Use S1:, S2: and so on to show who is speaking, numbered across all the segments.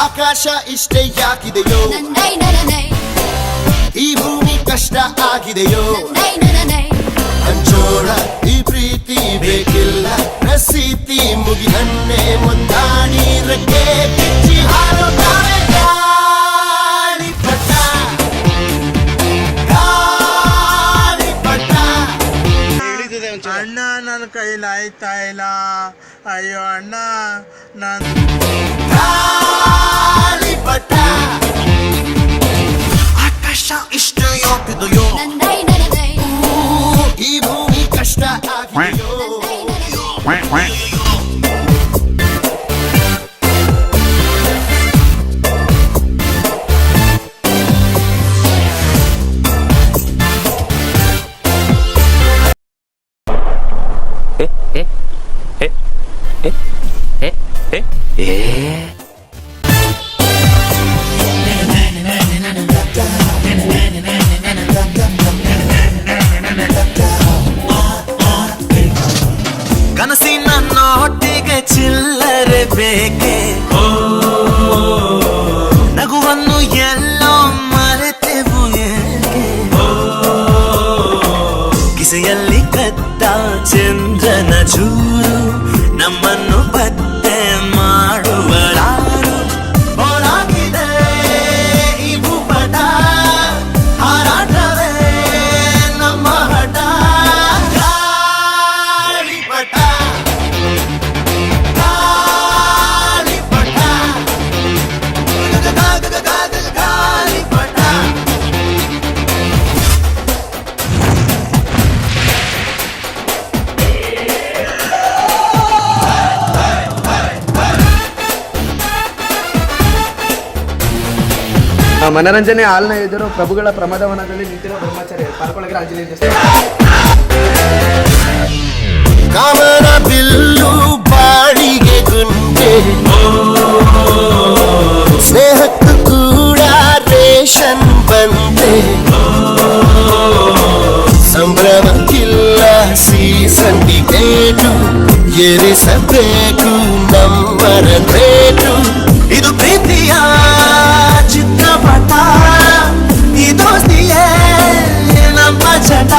S1: ಆಕಾಶ ಇಷ್ಟೇ ಯಾಕಿದೆಯೋ, ಈ ಭೂಮಿ ಕಷ್ಟ ಆಗಿದೆಯೋ, ಹಂಚೋಳ ಈ ಪ್ರೀತಿ ಬೇಕಿಲ್ಲ, ಪ್ರಸೀತಿ ಮುಗಿದನ್ನೇ ಮುಂದಾಡಿ ರೆಕ್ಕೆ ಕಿಚ್ಚಿ ಹಾರುತ್ತಾರೆ ಗಾಳಿಪಟ, ಗಾಳಿಪಟ.
S2: ಅಣ್ಣ ನನ್ನ ಕೈಲಾಯ್ತಾ ಇಲ್ಲ, ಅಯ್ಯೋ ಅಣ್ಣ ನಾನು
S1: ಗಾಳಿಪಟ. ಆಕಾಶ ಇಷ್ಟ ಯಾಕಿದೆಯೋ, ಈ ಭೂಮಿ ಕಷ್ಟ ಆಗಿದೆಯೋ.
S3: ಕನಸಿನ ನೋಟಿಗೆ ಚಿಲ್ಲರೆ ಬೇಕೆ, ನಗುವನ್ನು ಎಲ್ಲೋ ಮರೆತೆವು ಏಕೆ, ಕಿಸೆಯಲ್ಲಿ ಕದ್ದ ಚಂದ್ರನ ಚೂರು ನಮ್ಮನ್ನು ಪತ್ತೆ ಮಾಡುವರಾರು. ಹೋರಾಗಿದೆ ಈ ಭೂಪಟ, ಹಾರಾಟವೇ ನಮ್ಮ ಹಠ. ಗಾಳಿಪಟ, ಗಾಳಿಪಟ, ಗಾಳಿಪಟ.
S4: ಮನರಂಜನೆ ಹಾಲ್ನ ಎದುರು ಪ್ರಭುಗಳ ಪ್ರಮಾದವನದಲ್ಲಿ ನಿಂತಿರೋ ಬ್ರಹ್ಮಚಾರಿ ಪಾರ್ಕೊಳಗೆ ಆಂಜನೇಯ ದೇವಸ್ಥಾನ.
S1: ಕಾಮನ ಬಿಲ್ಲು ಬಾಳಿಗೆ ಗುಂಡೆ, ಸ್ನೇಹಕ್ಕೂ ಕೂಡ ರೇಷನ್ ಬಂದೆ, ಸಂಭ್ರಮಕ್ಕಿಲ್ಲ ಸೀಸಂಡಿಗೇಟು, ಏರಿಸಬೇಕು ನಂಬರ ರೇಟು. ಇದು ಪ್ರೀತಿಯ ಚಿತ್ರಪಟ, ಈ ದೋಸ್ತಿಯೇ ನಮ್ಮ ಚಟ.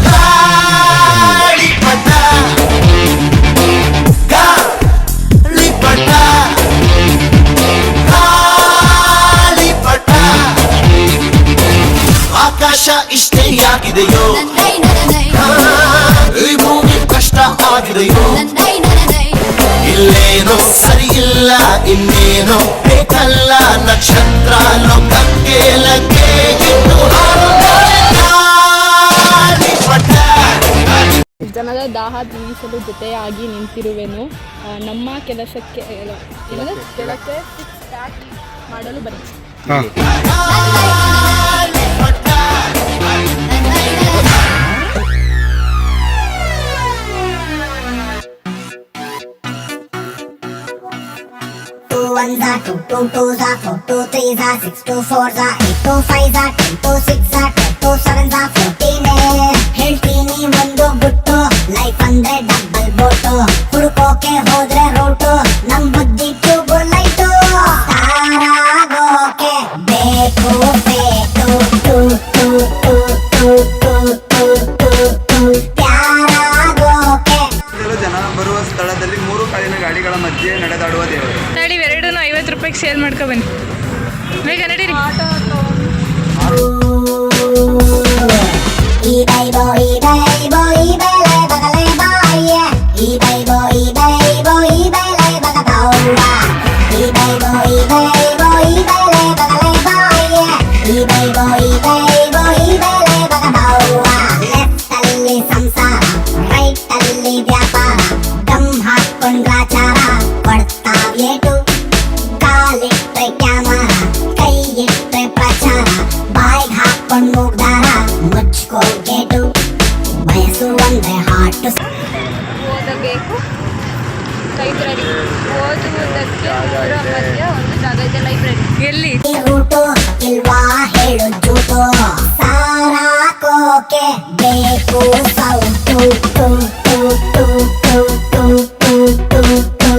S1: ಗಾಳಿಪಟ, ಗಾಳಿಪಟ, ಗಾಳಿಪಟ. ಆಕಾಶ ಇಷ್ಟೇ ಯಾಕಿದೆಯೋ, ಈ ಭೂಮಿ ಕಷ್ಟ ಆಗಿದೆಯೋ, ಇಲ್ಲೇನೋ ಸರಿ ಇಲ್ಲ ಇನ್ನೇನೋ ಬೇಕಲ್ಲ, ನಕ್ಷತ್ರ ಲೋಕಕ್ಕೆ ಲಗ್ಗೆ ಇಟ್ಟು ಹಾರುತ್ತಾರೆ ಗಾಳಿಪಟ.
S5: ಜನರ ದಾಹ ತೀರಿಸಲು ಜೊತೆಯಾಗಿ ನಿಂತಿರುವೆನು, ನಮ್ಮ ಕೆಲಸಕ್ಕೆ ಫಿಕ್ಸ್ ಪ್ಯಾಕ್ ಮಾಡಲು ಬನ್ನಿ.
S6: Two ones are two, two twos are four, two threes are six, two fours are eight, two fives are 10, two six are 12, two sevens are 14. ಹೇಳ್ತೀನಿ ಒಂದು ಗುಟ್ಟು, ಲೈಫ್ ಅಂದ್ರೆ ಡಬಲ್ ಬೋಟು, ಹುಡುಕೋಕೆ ಹೋದ್ರೆ ರೂಟು, ನಮ್ ಬುದ್ಧಿ tube light. ತಾರಾಗೋಕೆ ಬೇಕು ಬೇಕು ಟು ಟು ಟು ಟು ಟು ಟು ಟು ಟು ಪ್ಯಾರಾಗೋಕೆ.
S2: ಜನ ಬರುವ ಸ್ಥಳದಲ್ಲಿ ಮೂರು ಕಾಲಿನ ಗಾಡಿಗಳ ಮಧ್ಯೆ ನಡೆದಾಡುವ ದೇವರು.
S5: ನಡಿ, ಎರಡನ್ನೂ 50 ರೂಪಾಯಿಗೆ ಸೇಲ್ ಮಾಡ್ಕೊ ಬನ್ನಿ. ಬೇಗ ನಡೀರಿ.
S6: ಈ ಬೈಬೋ ಈ ಬೈಬೋ ಈ ಬೆಲೆ ಬಗಲೆ ಬಾಯಿಯ, ಈ ಬೈಬೋ ಈ ಬೈಬೋ ಈ ಬೆಲೆ ಬಗ ಬೌವ, ಈ ಬೈಬೋ ಈ ಬೈಬೋ ಈ ಬೆಲೆ ಬಗಲೆ ಬಾಯಿಯ, ಈ ಬೈಬೋ ಈ ಬೈಬೋ ಈ ಬೆಲೆ ಬಗ ಬೌವ. ಲೆಫ್ಟ್ ಅಲ್ಲಿ ಸಂಸಾರ, ರೈಟ್ ಅಲ್ಲಿ ವ್ಯಾಪಾರ, ದಮ್ ಹಾಕೊಂಡ್ರಾಚಾರ, ಕೊಡ್ತಾವೇಟು, ಕಾಲಿಟ್ರೆ ಕ್ಯಾಮರ, ಕೈ ಇಟ್ರೆ ಪ್ರಚಾರ, ಬಾಯ್ಗೆ ಹಾಕೊಂಡ್ ಮೂಗ್ದಾರ, ಮುಚ್ಕೋ ಗೇಟು, ಬಯಸು ಒಂದೇ ಹಾಟು.
S5: ಓದಬೇಕು, ಕೈ
S7: ಲೈಬ್ರರಿ ಓದುವುದಕ್ಕೆ ಮೂರ ಮಧ್ಯ ಒಂದು ಜಾಗ ಇದೆ ಲೈಬ್ರರಿ.
S5: ಎಲ್ಲಿ?
S6: ರೂಟು ಇಲ್ವಾ ಹೇಳು ಜೂಟು ಸಾರಾಕೋಕೆ ಬೇಕು ಸೌಟು ಟು ಟು ಟು ಟು ಟು ಟು ಟು ಟು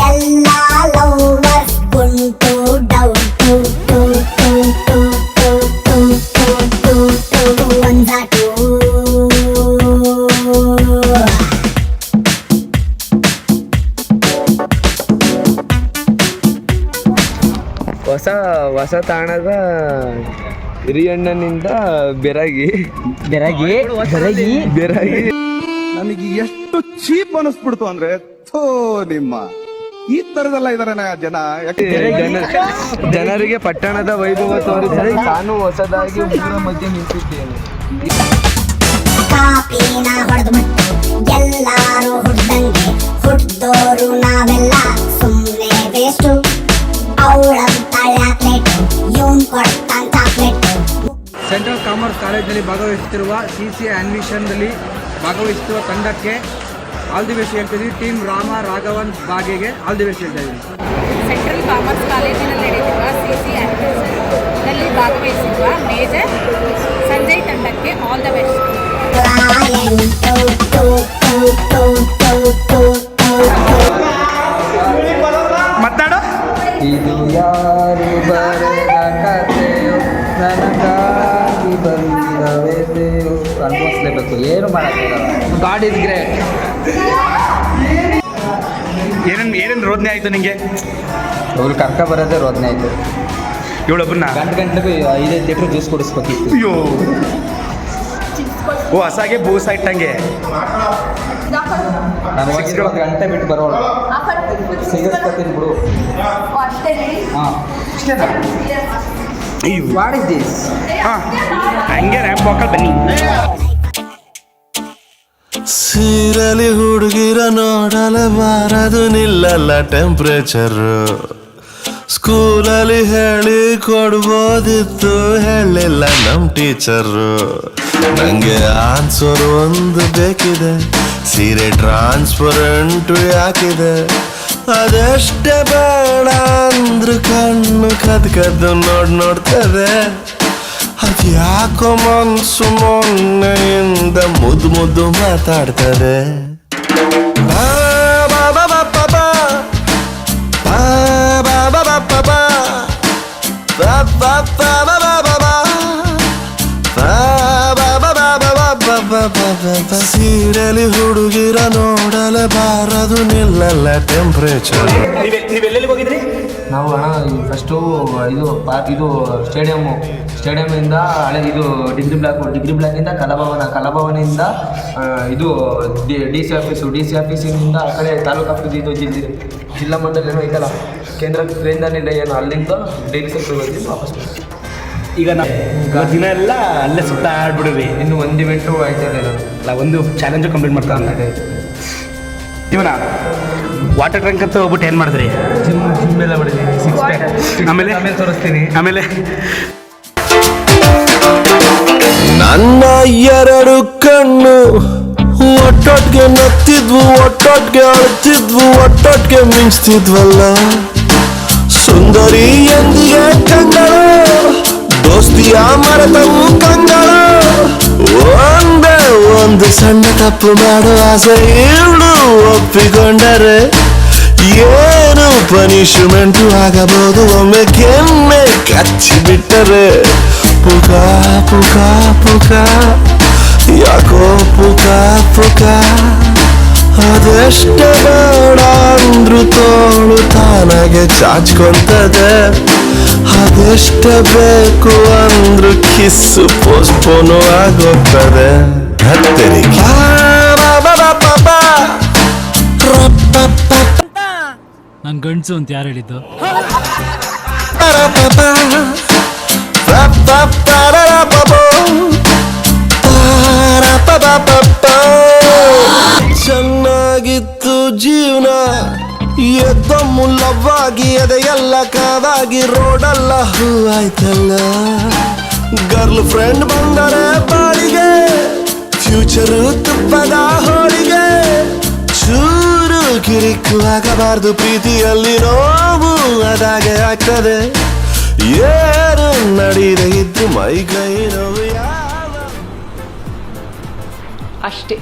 S6: ಎಲ್ಲ ಲವರ್ಸ್ ಗುಂಟು ಡೌಟು ಟು ಟು ಟು ಟು ಟು ಟು ಟು ಟು ಒಂದಾಟು
S4: ಹೊಸ ತಾಣದ ಹಿರಿಯಣ್ಣನಿಂದ ಬೆರಗಿ
S8: ನನಗೆ ಎಷ್ಟು ಚೀಪ್ ಅನಿಸ್ಬಿಡ್ತು ಅಂದ್ರೆ ಥೋ ನಿಮ್ಮ ಈ ತರದೆಲ್ಲ ಇದಾರೆ ಜನ
S4: ಜನರಿಗೆ ಪಟ್ಟಣದ ವೈಭವ ತೋರಿಸಲು ನಾನು ಹೊಸದಾಗಿ ಊರ ಮಧ್ಯೆ ನಿಂತಿದ್ದೇನೆ.
S6: ಕಾಪಿನ ಹೊಡೆದು ಬಿಟ್ಟು ಎಲ್ಲಾರು ಹುಡ್ದಂಗೆ ಹುಡ್ದೋರು ನಾವೆಲ್ಲ ಸುಮ್ಮನೆ ವೇಸ್ಟು ಅವಳಂತಾಳೆ ಅತ್ಲೇಟು ಇವನ್ ಕೊಡ್ತಾನ್ ಚಾಕ್ಲೇಟು.
S4: ಸೆಂಟ್ರಲ್ ಕಾಮರ್ಸ್ ಕಾಲೇಜಿನಲ್ಲಿ ಭಾಗವಹಿಸುತ್ತಿರುವ CC ಅನ್ವಿಷನ್ದಲ್ಲಿ ಭಾಗವಹಿಸುತ್ತಿರುವ ತಂಡಕ್ಕೆ ಆಲ್ ದಿ ಬೆಸ್ಟ್ ಹೇಳ್ತಿದ್ವಿ. ಟೀಮ್ ರಾಮ ರಾಘವನ್ ಬಾಗೆಗೆ ಆಲ್ ದಿ ಬೆಸ್ಟ್ ಹೇಳ್ತಾ ಇದ್ದೀನಿ.
S7: ಸೆಂಟ್ರಲ್ ಕಾಮರ್ಸ್ ಕಾಲೇಜಿನಲ್ಲಿ ನಡೆದಿರುವ CC ಅಡ್ಮಿಷನ್ನಲ್ಲಿ ಭಾಗವಹಿಸಿರುವ ಮೇಜರ್ ಸಂಜಯ್ ತಂಡಕ್ಕೆ ಆಲ್ ದ ಬೆಸ್ಟ್.
S2: ಮಾತಾಡೋ.
S4: ಇದು ಯಾರು ಬರೆದ ಕಥೆಯೋ ನನಗಾಗಿ ಬಂದಿರಬೇಕು ಅನ್ಭವಿಸ್ಲೇಬೇಕು, ಏನು ಮಾಡೋಕ್ಕಾಗಲ್ಲ. God is great.
S2: ಏನೇನು ರೋದನೆ ಆಯ್ತು ನಿಂಗೆ?
S4: ಅವ್ರು ಕರ್ಕ ಬರೋದೇ ರೋದನೆ ಆಯ್ತು.
S2: ಇವಳೊಬ್ಬರನ್ನ
S4: ಗಂಟೆಗೆ 5 ಲೀಟ್ರ್ ಜ್ಯೂಸ್ ಕುಡಿಸ್ಬೇಕಿತ್ತು.
S2: ಅಯ್ಯೋ, ಓ ಹಸಾಗೆ ಬೂಸ ಇಟ್ಟಂಗೆ.
S4: ನಾನು 6 ಗಂಟೆ ಬಿಟ್ಟು ಬರೋಣ ಸಿಗಿಸ್ಕೊತೀನಿ ಬಿಡು. ಹಾಂ, ವಾಟ್ ಇಸ್ ದಿಸ್?
S2: ಹಾಂ, ಹಂಗೆ ರ್ಯಾಂಪ್ ವಾಕಲ್ಲಿ ಬನ್ನಿ.
S1: ಸೀರಲಿ ಹುಡುಗಿರ ನೋಡಲೇಬಾರದು, ನಿಲ್ಲಲ್ಲ ಟೆಂಪ್ರೇಚರ್. ಸ್ಕೂಲಲ್ಲಿ ಹೇಳಿ ಕೊಡ್ಬೋದಿತ್ತು, ಹೇಳಿಲ್ಲ ನಮ್ ಟೀಚರು. ನಂಗೆ ಆನ್ಸರ್ ಒಂದು ಬೇಕಿದೆ, ಸೀರೆ ಟ್ರಾನ್ಸ್ಪರೆಂಟ್ ಯಾಕಿದೆ? ಅದೆಷ್ಟೇ ಬೇಡ ಅಂದ್ರು ಕಣ್ಣು ಕದ್ದು ನೋಡ್ತದೆ. ಅದ್ಯಾಕೋ ಮನ್ಸು ಮೊನ್ನೆಯಿಂದ ಮುದ್ದು ಮಾತಾಡ್ತದೆ. ಬಾ ಬಾ ಬಾ ಬಾ ಬಾ ಬಾ. ಬಾ ಬಾ ಬಾ ಬಾ ಬಾ ಬಾ. ಬಾ ಬಾ ಬಾ ಬಾ ಬಾ ಬಾ ಬಾ. ಬಾ ಬಾ ಬಾ ಬಾ ಬಾ ಬಾ ಬಾ ಬಾ ಬಾ ಬಾ. ಸೀರೆಲಿ ಹುಡುಗಿರ ನೋಡಲೇಬಾರದು, ನಿಲ್ಲಲ್ಲ ಟೆಂಪ್ರೇಚರ್.
S2: ನೀವೆಲ್ಲೆಲ್ಲಿ ಹೋಗಿದ್ರಿ?
S4: ನಾವು ಫಸ್ಟು ಇದು ಸ್ಟೇಡಿಯಮ್ಮಿಂದ ಹಳೆ ಇದು ಡಿಗ್ರಿ ಬ್ಲಾಕಿಂದ ಕಲಾಭವನಿಂದ ಇದು DC ಆಫೀಸಿನಿಂದ ಆ ಕಡೆ ತಾಲೂಕು ಆಫೀಸ್ ಇದು ಜಿಲ್ಲಾ ಮಂಡಳಿ ಏನೋ ಐತಲ್ಲ ಕೇಂದ್ರದಿಂದ ಏನು ಅಲ್ಲಿಂದ ಡೈಲಿ ಸೆಕ್ಟರ್ ಹೋಗಿ ವಾಪಸ್
S2: ಈಗ ನಾವು ದಿನ ಎಲ್ಲ ಅಲ್ಲೇ ಸುತ್ತಾಡ್ಬಿಡ್ರಿ.
S4: ಇನ್ನು ಒಂದು ಇವೆಂಟು ಆಯ್ತಲ್ಲ
S2: ಅಲ್ಲ, ಒಂದು ಚಾಲೆಂಜು ಕಂಪ್ಲೀಟ್ ಮಾಡ್ತಾರೆ. ಇವನ ವಾಟರ್ ಟ್ಯಾಂಕ್ ಅಂತ ಹೋಗ್ಬಿಟ್ಟು ಏನು ಮಾಡಿದ್ರಿ?
S4: ಜಿಮ್ ಎಲ್ಲ ಮಾಡಿದ್ದೀನಿ, 6 ಪ್ಯಾಕ್.
S2: ಆಮೇಲೆ
S4: ತೋರಿಸ್ತೀನಿ.
S2: ಆಮೇಲೆ
S1: ನನ್ನ 2 ಕಣ್ಣು ಒಟ್ಟೊಟ್ಟಿಗೆ ನತ್ತಿದ್ವು, ಒಟ್ಟೊಟ್ಟಿಗೆ ಅಳ್ತಿದ್ವು, ಒಟ್ಟೊಟ್ಟಿಗೆ ಮಿಂಚ್ತಿದ್ವಲ್ಲ. ಸುಂದರಿ ಎಂದಿಗೆ ಕಂಗಳು, ದೋಸ್ತಿಯ ಮರೆತವು ಕಂಗಳು. ಒಂದೇ ಒಂದು ಸಣ್ಣ ತಪ್ಪು ಮಾಡೋ ಆಸೆ ಇವಳು ಒಪ್ಪಿಕೊಂಡರೆ ಏನು ಪನಿಷ್ಮೆಂಟು ಆಗಬಹುದು ಒಮ್ಮೆ ಕೆಮ್ಮೆ ಕಚ್ಚಿಬಿಟ್ಟರೆ. ಪುಕ ಪುಕ ಪುಕ ಯಾಕೋ ಪುಕ ಪುಕ. ಅದೆಷ್ಟ ಬೇಡ ಅಂದ್ರು ತೋಳು ತಾನಾಗೆ ಚಾಚ್ಕೊಂತದೆ. ಅದೆಷ್ಟ ಬೇಕು ಅಂದ್ರು ಕಿಸ್ಸು ಪೋಸ್ಟ್ಪೋನು ಆಗೋಗ್ತದೆ. ಹತ್ತರಿಗೆ
S9: ನನ್ ಗಂಡ್ಸು ಅಂತ ಯಾರು ಹೇಳಿದ್ದು?
S1: ಚೆನ್ನಾಗಿತ್ತು ಜೀವನ, ಎದ್ದೊಮ್ಮು ಲವ್ವಾಗಿ ಎದೆಯೆಲ್ಲ ಕಾದಾಗಿ ರೋಡಲ್ಲ ಹೂವಾಯ್ತಲ್ಲ. ಗರ್ಲ್ ಫ್ರೆಂಡ್ ಬಂದರೆ ಬಾಳಿಗೆ, ಫ್ಯೂಚರು ತುಪ್ಪದ ಹೋಳಿಗೆ. ಚೂರು ಕಿರಿಕು ಆಗಬಾರ್ದು ಪ್ರೀತಿಯಲ್ಲಿ ನೋವು ಅದಾಗೆ ಆಗ್ತದೆ ಏನು ನಡೀದೆ ಇದ್ದು ಮೈ ಕೈ ನೋವು
S7: ಅಷ್ಟೇ.